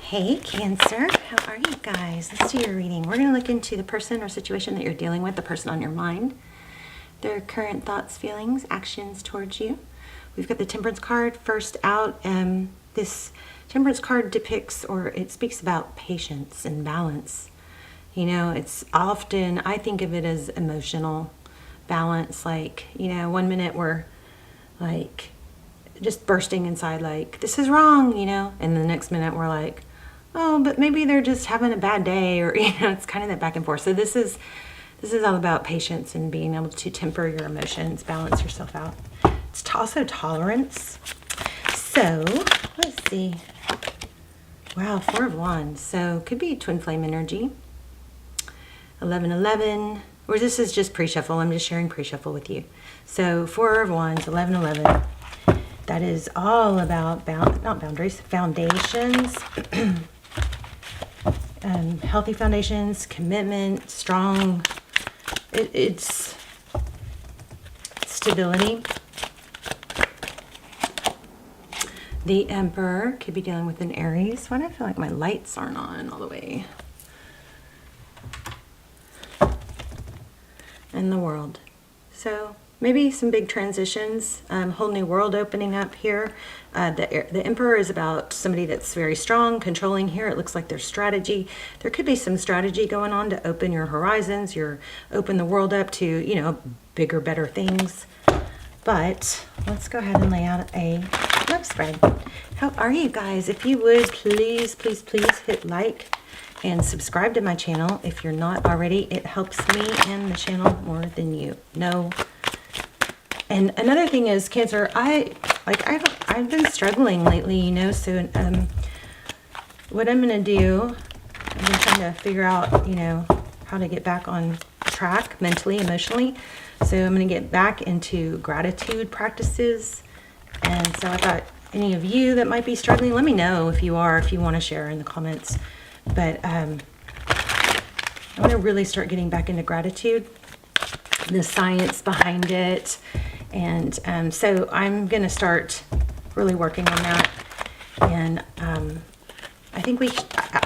Hey Cancer, how are you guys? Let's do your reading. We're going to look into the person or situation that you're dealing with, the person on your mind, their current thoughts, feelings, actions towards you. We've got the Temperance card first out. This Temperance card depicts, or it speaks about patience and balance. You know, it's often, I think of it as emotional balance. Like, you know, one minute we're like just bursting inside like, this is wrong, you know, and the next minute we're like, oh, but maybe they're just having a bad day, or, you know, it's kind of that back and forth. So this is all about patience and being able to temper your emotions, balance yourself out. It's also tolerance. So let's see. Wow, 4 of Wands. So could be twin flame energy. 11-11, or this is just pre-shuffle. I'm just sharing pre-shuffle with you. So 4 of Wands, 11-11. That is all about not boundaries, foundations. Healthy foundations, commitment, strong. It's stability. The Emperor could be dealing with an Aries. Why do I feel like my lights aren't on all the way? And the World. So maybe some big transitions, whole new world opening up here. The Emperor is about somebody that's very strong, controlling here. It looks like there's strategy. There could be some strategy going on to open your horizons, open the world up to, you know, bigger, better things. But let's go ahead and lay out a love spread. How are you guys? If you would, please, please, please hit like and subscribe to my channel if you're not already. It helps me and the channel more than you know. And another thing is, Cancer, I've been struggling lately, you know, so what I'm going to do, I've been trying to figure out, you know, how to get back on track mentally, emotionally. So I'm going to get back into gratitude practices. And so I thought any of you that might be struggling, let me know if you want to share in the comments. But I'm going to really start getting back into gratitude, the science behind it. And so I'm going to start really working on that. And I think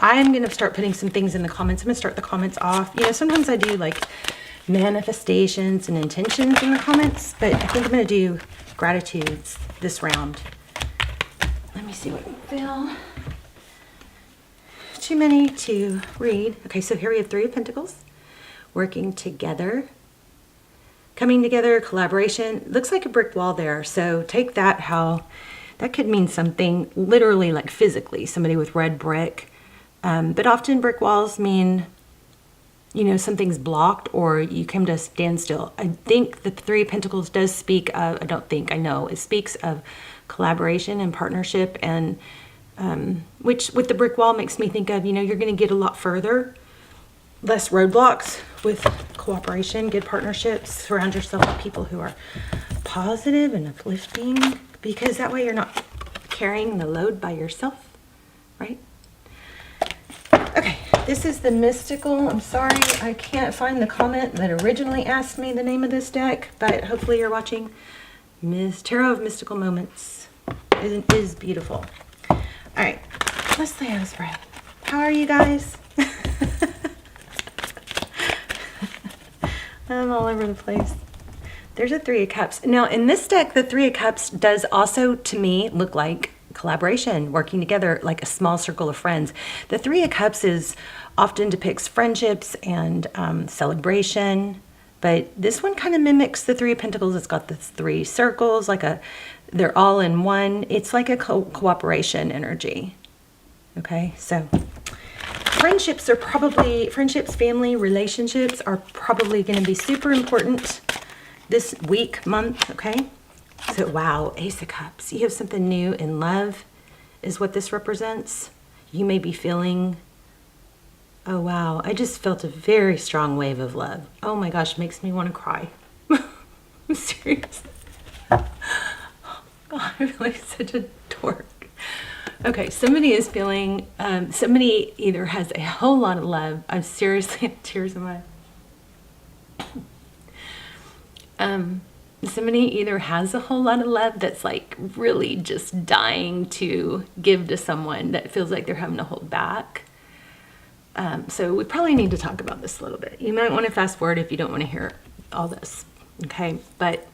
I'm going to start putting some things in the comments. I'm going to start the comments off. You know, sometimes I do like manifestations and intentions in the comments, but I think I'm going to do gratitudes this round. Let me see what I feel. Too many to read. Okay, so here we have 3 of Pentacles, working together, coming together, collaboration. Looks like a brick wall there. So take that, how that could mean something literally, like physically, somebody with red brick. But often brick walls mean, you know, something's blocked or you come to a standstill. I think the 3 of Pentacles does speak of, I know, it speaks of collaboration and partnership, and which with the brick wall makes me think of, you know, you're going to get a lot further, less roadblocks with cooperation, good partnerships. Surround yourself with people who are positive and uplifting, because that way you're not carrying the load by yourself, right? Okay, this is the mystical. I'm sorry, I can't find the comment that originally asked me the name of this deck, but hopefully you're watching. Tarot of Mystical Moments. It is beautiful. All right, let's lay out a spread. How are you guys? I'm all over the place. There's a 3 of Cups. Now, in this deck, the 3 of Cups does also, to me, look like collaboration, working together, like a small circle of friends. The 3 of Cups often depicts friendships and celebration, but this one kind of mimics the 3 of Pentacles. It's got the 3 circles, they're all in one. It's like a cooperation energy. Okay, so friendships, family, relationships are probably going to be super important this week, month, okay? So, wow, Ace of Cups. You have something new in love is what this represents. You may be feeling, oh, wow, I just felt a very strong wave of love. Oh, my gosh, makes me want to cry. I'm serious. Oh, God, I feel like such a dork. Okay, somebody is feeling, somebody either has a whole lot of love. I'm seriously in tears in my somebody either has a whole lot of love that's like really just dying to give to someone that feels like they're having to hold back. So we probably need to talk about this a little bit. You might want to fast forward if you don't want to hear all this, okay? But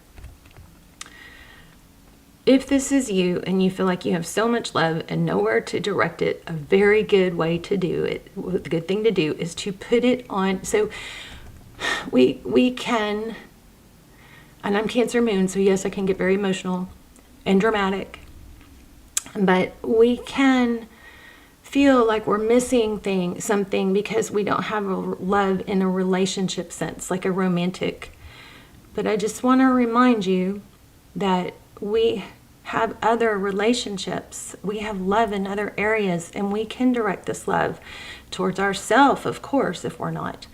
if this is you and you feel like you have so much love and nowhere to direct it, a very good way to do it, the good thing to do is to put it on. So we can, and I'm Cancer moon, so yes, I can get very emotional and dramatic, but we can feel like we're missing something because we don't have a love in a relationship sense, like a romantic. But I just want to remind you that we have other relationships. We have love in other areas, and we can direct this love towards ourselves, of course, if we're not,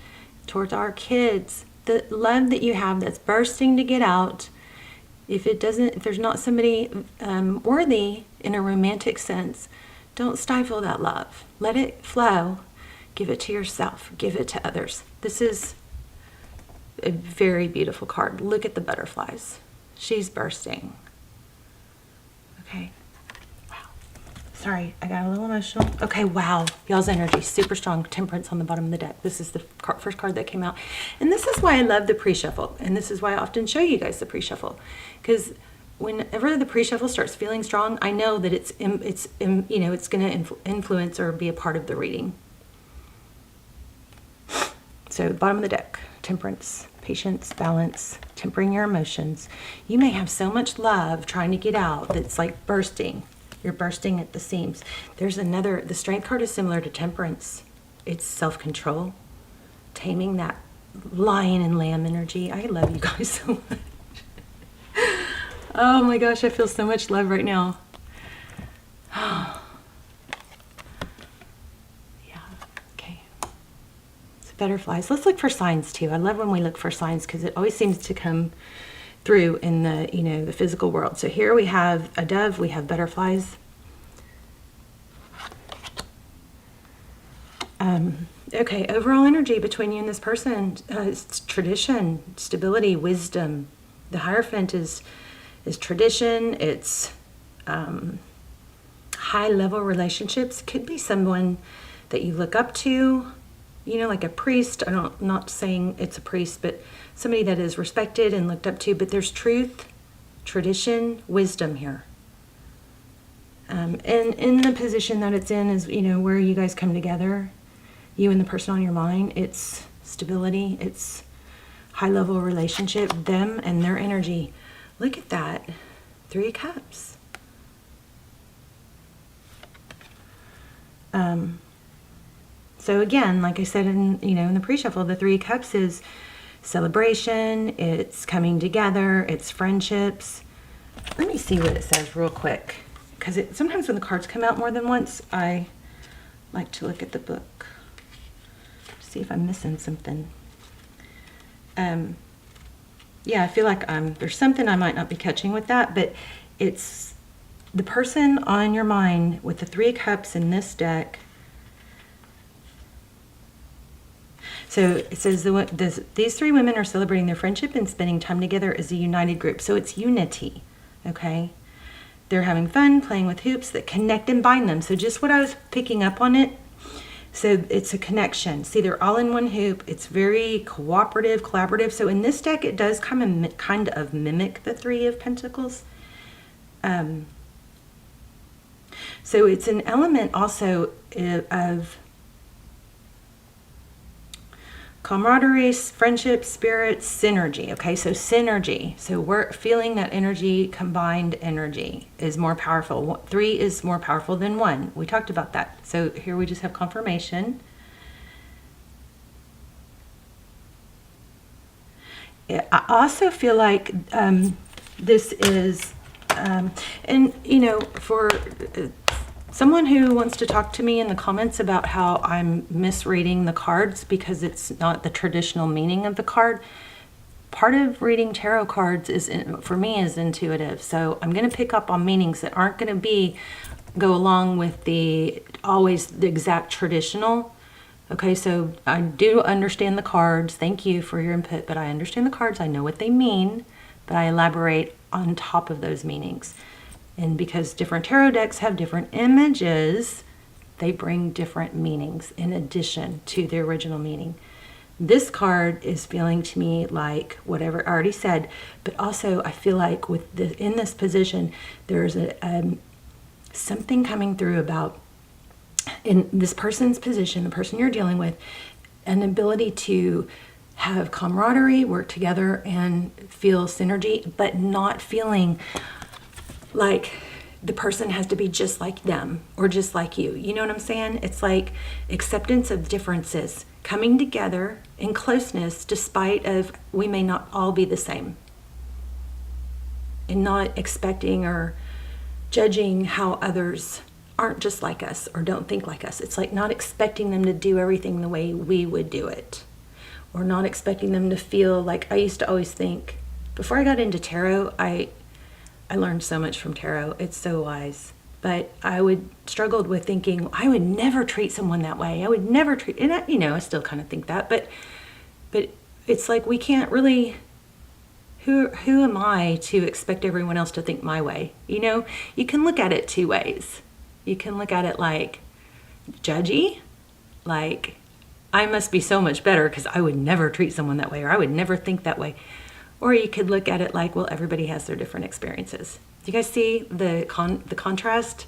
towards our kids. The love that you have that's bursting to get out, if there's not somebody worthy in a romantic sense, don't stifle that love. Let it flow. Give it to yourself. Give it to others. This is a very beautiful card. Look at the butterflies. She's bursting. Okay. Wow. Sorry, I got a little emotional. Okay, wow. Y'all's energy, super strong. Temperance on the bottom of the deck. This is the first card that came out. And this is why I love the pre-shuffle. And this is why I often show you guys the pre-shuffle. Because whenever the pre-shuffle starts feeling strong, I know that it's going to influence or be a part of the reading. So the bottom of the deck, temperance, patience, balance, tempering your emotions. You may have so much love trying to get out that's like bursting. You're bursting at the seams. There's another, the strength card is similar to temperance. It's self-control, taming that lion and lamb energy. I love you guys so much. Oh my gosh, I feel so much love right now. Yeah, okay. So butterflies. Let's look for signs too. I love when we look for signs because it always seems to come through in the, the physical world. So here we have a dove, we have butterflies. Okay, overall energy between you and this person, it's tradition, stability, wisdom. The Hierophant is tradition, it's high-level relationships. Could be someone that you look up to, like a priest. I'm not saying it's a priest, but somebody that is respected and looked up to. But there's truth, tradition, wisdom here. And in the position that it's in is, where you guys come together, you and the person on your mind. It's stability, it's high-level relationship, them and their energy. Look at that. 3 of Cups. So again, like I said in the pre-shuffle, the 3 of Cups is celebration, it's coming together, it's friendships. Let me see what it says real quick. Because sometimes when the cards come out more than once, I like to look at the book. See if I'm missing something. Yeah, I feel like there's something I might not be catching with that, but it's the person on your mind with the 3 of Cups in this deck. So it says these 3 women are celebrating their friendship and spending time together as a united group. So it's unity, okay? They're having fun, playing with hoops that connect and bind them. So just what I was picking up on it. So it's a connection. See, they're all in one hoop. It's very cooperative, collaborative. So in this deck, it does kind of mimic the 3 of Pentacles. So it's an element also of camaraderie, friendship, spirit, synergy. Okay, so synergy. So we're feeling that energy, combined energy is more powerful. 3 is more powerful than 1. We talked about that. So here we just have confirmation. I also feel like this is, for someone who wants to talk to me in the comments about how I'm misreading the cards because it's not the traditional meaning of the card. Part of reading tarot cards for me is intuitive. So I'm going to pick up on meanings that aren't going to go along with always the exact traditional. Okay, so I do understand the cards. Thank you for your input, but I understand the cards. I know what they mean. but I elaborate on top of those meanings. And because different tarot decks have different images, they bring different meanings in addition to the original meaning. This card is feeling to me like whatever I already said, but also I feel like in this position, there's something coming through about, in this person's position, the person you're dealing with, an ability to have camaraderie, work together, and feel synergy, but not feeling like the person has to be just like them or just like you. You know what I'm saying? It's like acceptance of differences, coming together in closeness despite of we may not all be the same, and not expecting or judging how others aren't just like us or don't think like us. It's like not expecting them to do everything the way we would do it, or not expecting them to feel like, I used to always think, before I got into tarot, I learned so much from tarot. It's so wise. But I struggled with thinking, I would never treat someone that way. I would never treat, and I still kind of think that, but it's like we can't really, who am I to expect everyone else to think my way? You can look at it two ways. You can look at it like judgy, like I must be so much better because I would never treat someone that way, or I would never think that way. Or you could look at it like, well, everybody has their different experiences. Do you guys see the contrast?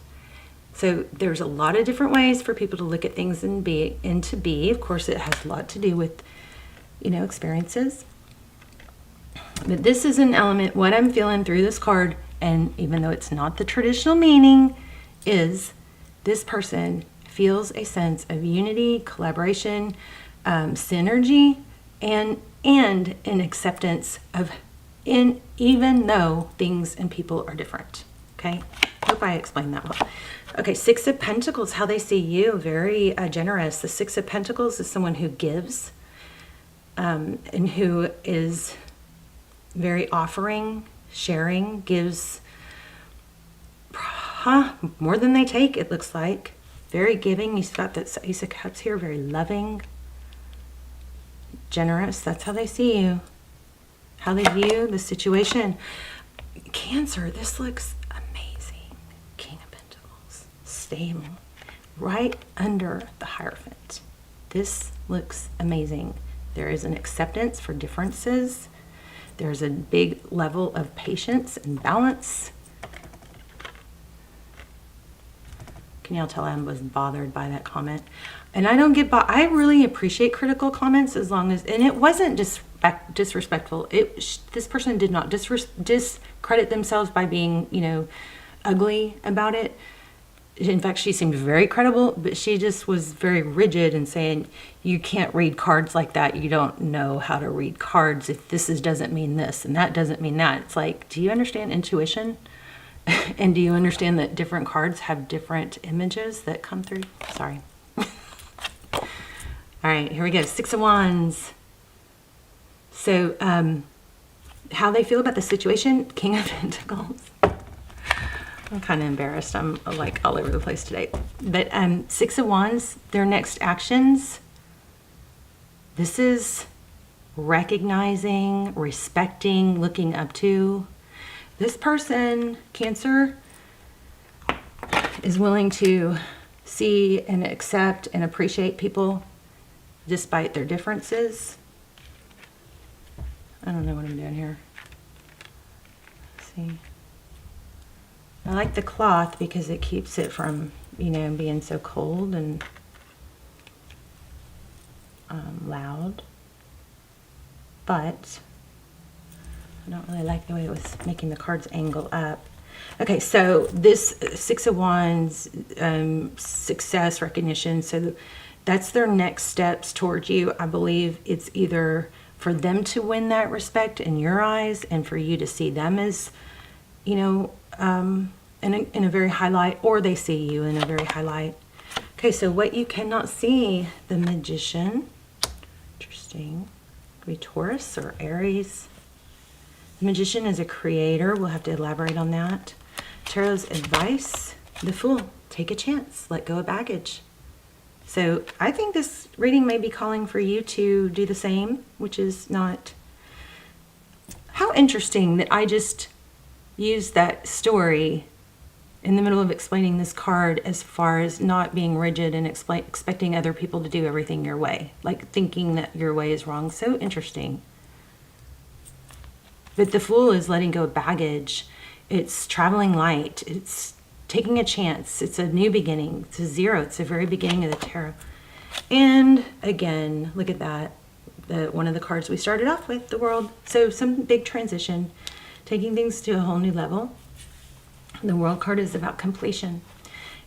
So there's a lot of different ways for people to look at things and to be. Of course, it has a lot to do with, experiences. But this is an element, what I'm feeling through this card, and even though it's not the traditional meaning, is this person feels a sense of unity, collaboration, synergy, and an acceptance of, even though things and people are different. Okay, hope I explained that well. Okay, Six of Pentacles, how they see you, very generous. The Six of Pentacles is someone who gives, and who is very offering, sharing, gives more than they take, it looks like. Very giving. He's got that Ace of Cups here, very loving, generous. That's how they see you, how they view the situation. Cancer, this looks amazing. King of Pentacles, stable, right under the Hierophant. This looks amazing. There is an acceptance for differences. There's a big level of patience and balance. Can y'all tell I was bothered by that comment? And I don't get I really appreciate critical comments as long as, and it wasn't disrespectful. This person did not discredit themselves by being, ugly about it. In fact, she seemed very credible, but she just was very rigid in saying, you can't read cards like that. You don't know how to read cards. If this doesn't mean this and that doesn't mean that. It's like, do you understand intuition? And do you understand that different cards have different images that come through? Sorry. All right, here we go. Six of Wands. So, how they feel about the situation, King of Pentacles. I'm kind of embarrassed. I'm like all over the place today. But Six of Wands, their next actions. This is recognizing, respecting, looking up to. This person, Cancer, is willing to see and accept and appreciate people despite their differences. I don't know what I'm doing here. Let's see. I like the cloth because it keeps it from, being so cold and loud. But I don't really like the way it was making the cards angle up. Okay, so this Six of Wands, success, recognition. So that's their next steps towards you. I believe it's either for them to win that respect in your eyes and for you to see them as, in a very high light, or they see you in a very high light. Okay, so what you cannot see, the Magician. Interesting. Could be Taurus or Aries. The Magician is a creator. We'll have to elaborate on that. Tarot's advice, the Fool. Take a chance. Let go of baggage. So I think this reading may be calling for you to do the same, which is not How interesting that I just used that story in the middle of explaining this card as far as not being rigid and expecting other people to do everything your way, like thinking that your way is wrong. So interesting. But the Fool is letting go of baggage. It's traveling light. It's taking a chance. It's a new beginning. It's a zero. It's the very beginning of the tarot. And again, look at that. One of the cards we started off with, the World. So some big transition, taking things to a whole new level. The World card is about completion.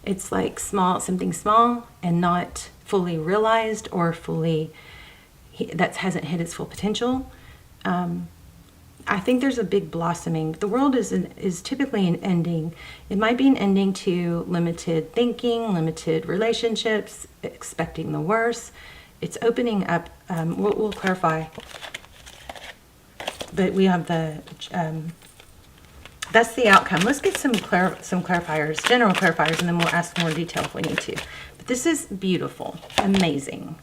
It's like something small and not fully realized or fully, that hasn't hit its full potential. I think there's a big blossoming. The World is typically an ending. It might be an ending to limited thinking, limited relationships, expecting the worst. It's opening up. We'll clarify. But we have the, that's the outcome. Let's get some clarifiers, general clarifiers, and then we'll ask more detail if we need to. But this is beautiful, amazing.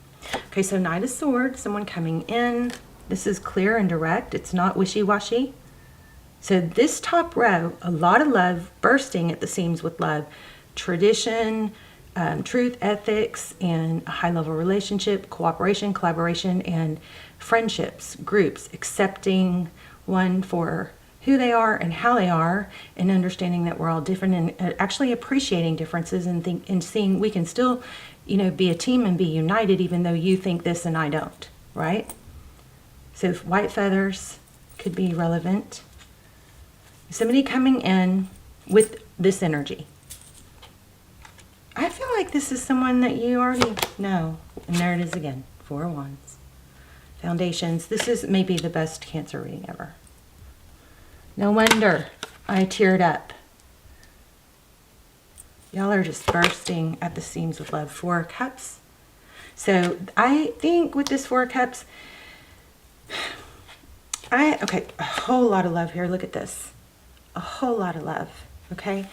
Okay, so Knight of Swords, someone coming in. This is clear and direct. It's not wishy-washy. So this top row, a lot of love, bursting at the seams with love. Tradition, truth, ethics, and a high-level relationship, cooperation, collaboration, and friendships, groups, accepting one for who they are and how they are, and understanding that we're all different, and actually appreciating differences, and seeing we can still, be a team and be united even though you think this and I don't, right? So white feathers could be relevant. Somebody coming in with this energy. I feel like this is someone that you already know. And there it is again, 4 of Wands. Foundations. This is maybe the best Cancer reading ever. No wonder I teared up. Y'all are just bursting at the seams with love. 4 of Cups. So I think with this 4 of Cups, okay, a whole lot of love here. Look at this. A whole lot of love, okay?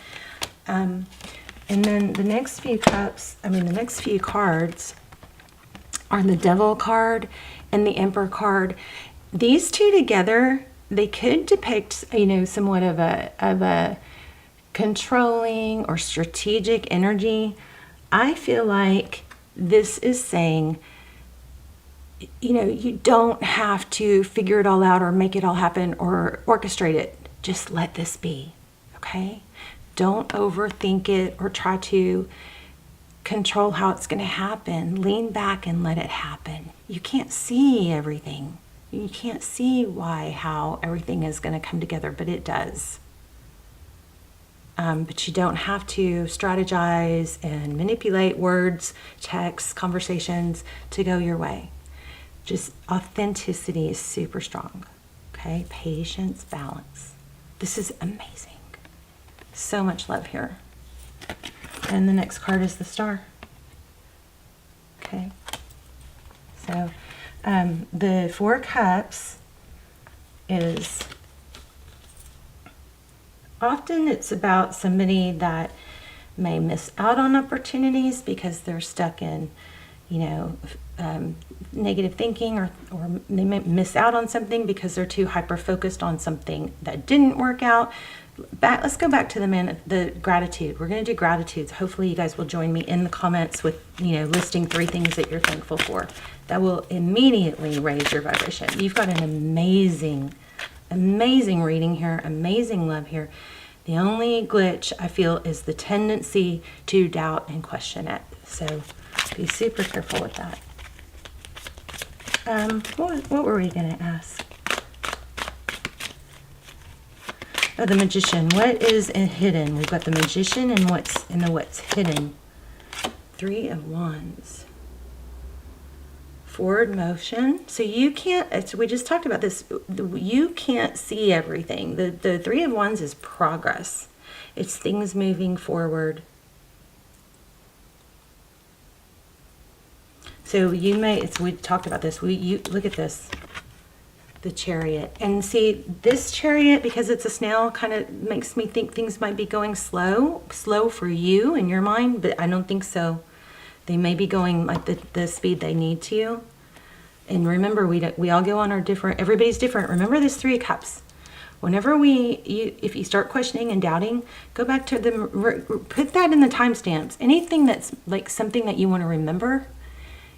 And then the next few the next few cards are the Devil card and the Emperor card. These two together, they could depict, somewhat of a controlling or strategic energy. I feel like this is saying, you don't have to figure it all out or make it all happen or orchestrate it. Just let this be, okay? Don't overthink it or try to control how it's going to happen. Lean back and let it happen. You can't see everything. You can't see how everything is going to come together, but it does. But you don't have to strategize and manipulate words, texts, conversations to go your way. Just authenticity is super strong, okay? Patience, balance. This is amazing. So much love here. And the next card is the Star. Okay. So the 4 Cups is often it's about somebody that may miss out on opportunities because they're stuck in, negative thinking, or they may miss out on something because they're too hyper-focused on something that didn't work out. Let's go back to the gratitude. We're going to do gratitudes. Hopefully you guys will join me in the comments with, listing 3 things that you're thankful for. That will immediately raise your vibration. You've got an amazing, amazing reading here, amazing love here. The only glitch I feel is the tendency to doubt and question it. So be super careful with that. What were we going to ask? Oh, the Magician. What is hidden? We've got the Magician and what's hidden. 3 of Wands. Forward motion. So you can't, we just talked about this, you can't see everything. The 3 of Wands is progress. It's things moving forward. So you may, we talked about this, you look at this, the Chariot. And see, this Chariot, because it's a snail, kind of makes me think things might be going slow for you in your mind, but I don't think so. They may be going like the speed they need to. And remember, we all go on our different, everybody's different. Remember this 3 of Cups. Whenever if you start questioning and doubting, go back to put that in the timestamps. Anything that's like something that you want to remember,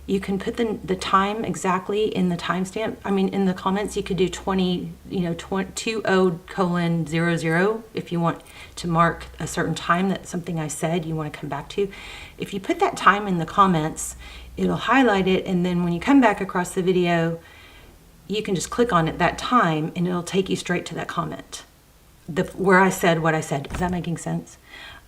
you can put the time exactly in the timestamp. I mean, in the comments, you could do 20:00 if you want to mark a certain time that something I said you want to come back to. If you put that time in the comments, it'll highlight it, and then when you come back across the video, you can just click on it that time, and it'll take you straight to that comment, where I said what I said. Is that making sense?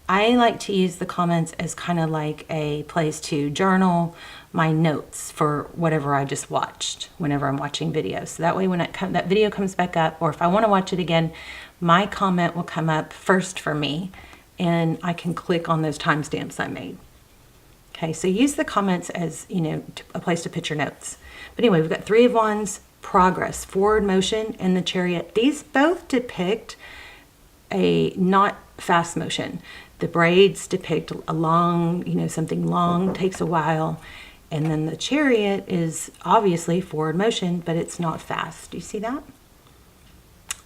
I like to use the comments as kind of like a place to journal my notes for whatever I just watched whenever I'm watching videos. So that way when that video comes back up, or if I want to watch it again, my comment will come up first for me, and I can click on those timestamps I made. Okay, so use the comments as, a place to put your notes. But anyway, we've got 3 of Wands, progress, forward motion, and the Chariot. These both depict a not fast motion. The braids depict a long, something long, takes a while. And then the Chariot is obviously forward motion, but it's not fast. Do you see that?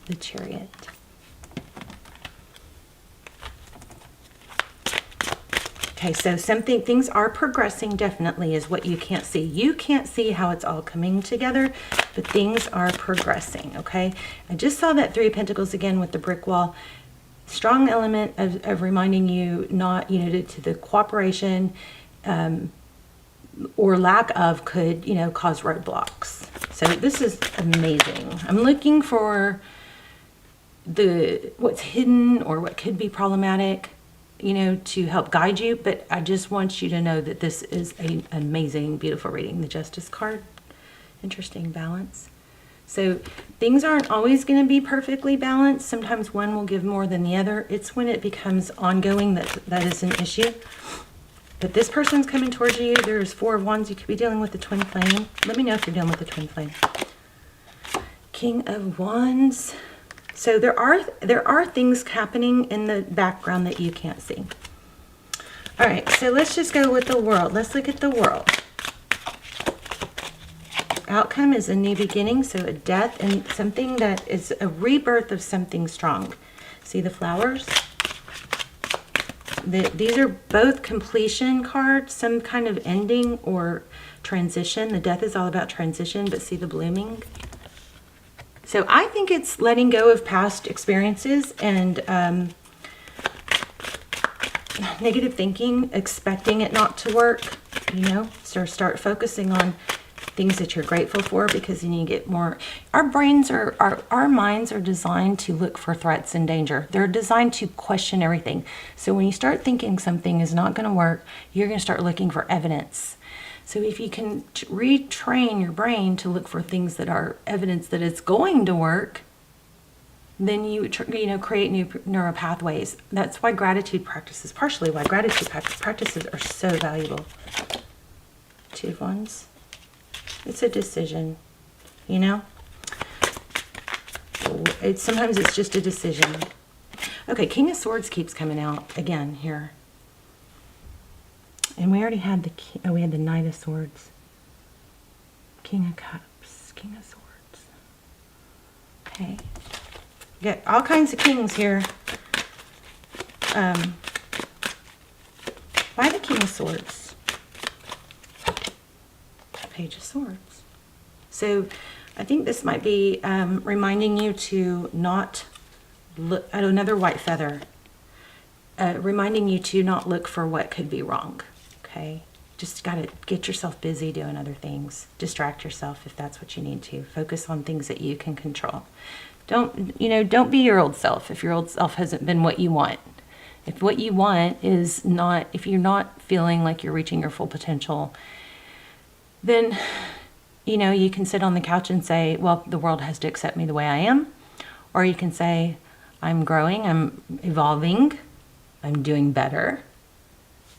The Chariot. Okay, so things are progressing definitely is what you can't see. You can't see how it's all coming together, but things are progressing, okay? I just saw that 3 of Pentacles again with the brick wall. Strong element of reminding you not, to the cooperation or lack of could, cause roadblocks. So this is amazing. I'm looking for what's hidden or what could be problematic, to help guide you, but I just want you to know that this is an amazing, beautiful reading. The Justice card, interesting balance. So things aren't always going to be perfectly balanced. Sometimes one will give more than the other. It's when it becomes ongoing that is an issue. But this person's coming towards you. There's 4 of Wands. You could be dealing with the twin flame. Let me know if you're dealing with the twin flame. King of Wands. So there are things happening in the background that you can't see. All right, so let's just go with the World. Let's look at the World. Outcome is a new beginning, so a death and something that is a rebirth of something strong. See the flowers? These are both completion cards, some kind of ending or transition. The death is all about transition, but see the blooming? So I think it's letting go of past experiences and negative thinking, expecting it not to work, so start focusing on things that you're grateful for, because then you get more. Our minds are designed to look for threats and danger. They're designed to question everything. So when you start thinking something is not going to work, you're going to start looking for evidence. So if you can retrain your brain to look for things that are evidence that it's going to work, then you create new neural pathways. That's why gratitude practices, partially why gratitude practices are so valuable. 2 of Wands. It's a decision, Sometimes it's just a decision. Okay, King of Swords keeps coming out again here. And we already had we had the Knight of Swords. King of Cups, King of Swords. Okay. We got all kinds of kings here. Why the King of Swords? Page of Swords. So I think this might be reminding you to not look at another white feather. Reminding you to not look for what could be wrong. Okay, just got to get yourself busy doing other things. Distract yourself if that's what you need to. Focus on things that you can control. Don't be your old self if your old self hasn't been what you want. If what you want is not, if you're not feeling like you're reaching your full potential, then, you can sit on the couch and say, well, the world has to accept me the way I am. Or you can say, I'm growing, I'm evolving, I'm doing better.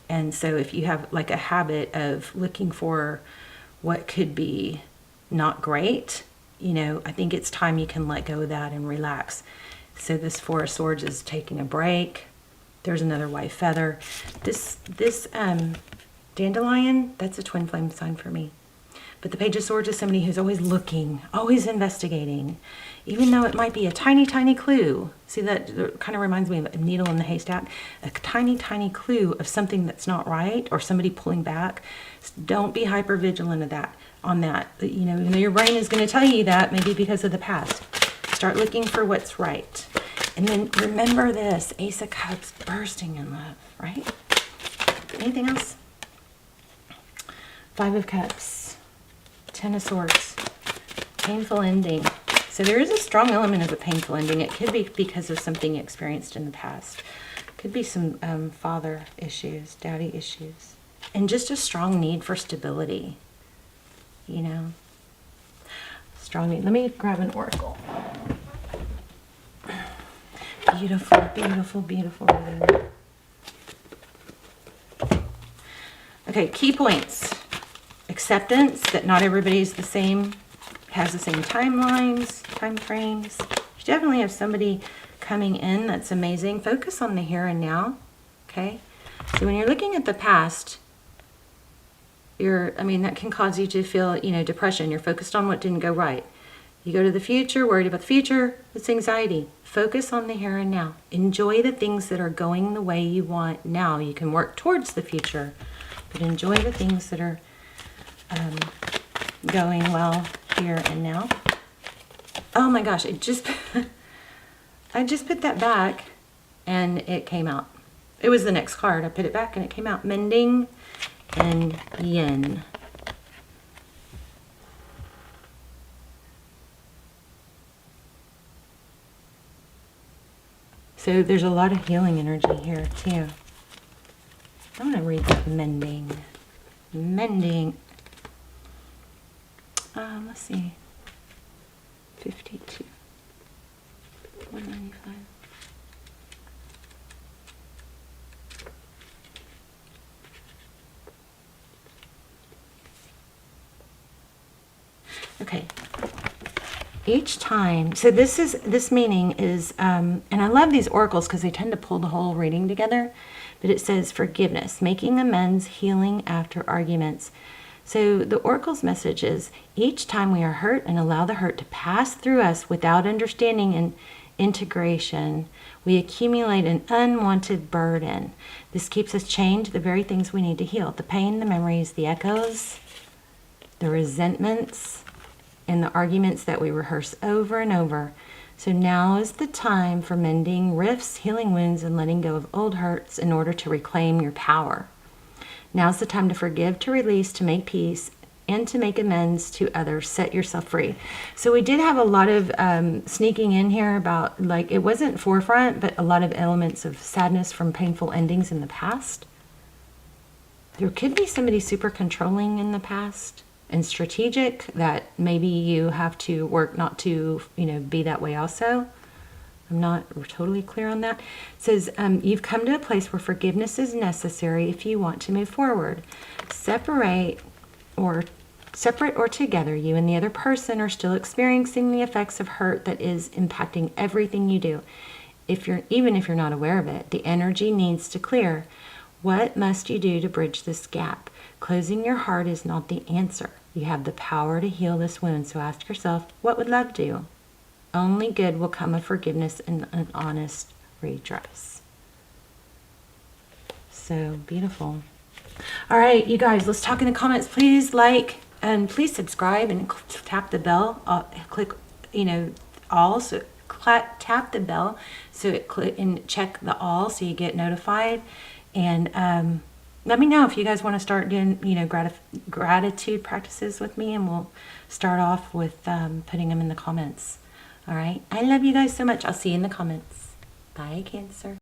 And so if you have like a habit of looking for what could be not great, I think it's time you can let go of that and relax. So this 4 of Swords is taking a break. There's another white feather. This dandelion, that's a twin flame sign for me. But the Page of Swords is somebody who's always looking, always investigating, even though it might be a tiny, tiny clue. See, that kind of reminds me of a needle in the haystack. A tiny, tiny clue of something that's not right or somebody pulling back. Don't be hyper vigilant of that, on that. You know, even though your brain is going to tell you that, maybe because of the past. Start looking for what's right. And then remember this, Ace of Cups, bursting in love, right? Anything else? Five of Cups, Ten of Swords, painful ending. So there is a strong element of a painful ending. It could be because of something experienced in the past. Could be some father issues, daddy issues. And just a strong need for stability, you know. Strong need. Let me grab an oracle. Beautiful, beautiful, beautiful. Okay, key points. Acceptance that not everybody's the same, has the same timelines, time frames. You definitely have somebody coming in that's amazing. Focus on the here and now, okay? So when you're looking at the past, that can cause you to feel, depression. You're focused on what didn't go right. You go to the future, worried about the future, it's anxiety. Focus on the here and now. Enjoy the things that are going the way you want now. You can work towards the future, but enjoy the things that are going well here and now. Oh my gosh, I just put that back and it came out. It was the next card. I put it back and it came out. Mending and yin. So there's a lot of healing energy here too. I'm going to read that mending. Mending. Let's see. 52. 195. Okay. Each time, so this meaning is, and I love these oracles because they tend to pull the whole reading together, but it says forgiveness, making amends, healing after arguments. So the oracle's message is each time we are hurt and allow the hurt to pass through us without understanding and integration, we accumulate an unwanted burden. This keeps us chained to the very things we need to heal. The pain, the memories, the echoes, the resentments, and the arguments that we rehearse over and over. So now is the time for mending rifts, healing wounds, and letting go of old hurts in order to reclaim your power. Now's the time to forgive, to release, to make peace, and to make amends to others. Set yourself free. So we did have a lot of sneaking in here about, like, it wasn't forefront, but a lot of elements of sadness from painful endings in the past. There could be somebody super controlling in the past and strategic that maybe you have to work not to, be that way also. I'm not totally clear on that. It says, you've come to a place where forgiveness is necessary if you want to move forward. Separate or together, you and the other person are still experiencing the effects of hurt that is impacting everything you do. Even if you're not aware of it, the energy needs to clear. What must you do to bridge this gap? Closing your heart is not the answer. You have the power to heal this wound. So ask yourself, what would love do? Only good will come of forgiveness and an honest redress. So beautiful. All right, you guys, let's talk in the comments. Please like and please subscribe and tap the bell. Click, all. So tap the bell so it click and check the all so you get notified. And let me know if you guys want to start doing, gratitude practices with me, and we'll start off with putting them in the comments. All right. I love you guys so much. I'll see you in the comments. Bye, Cancer.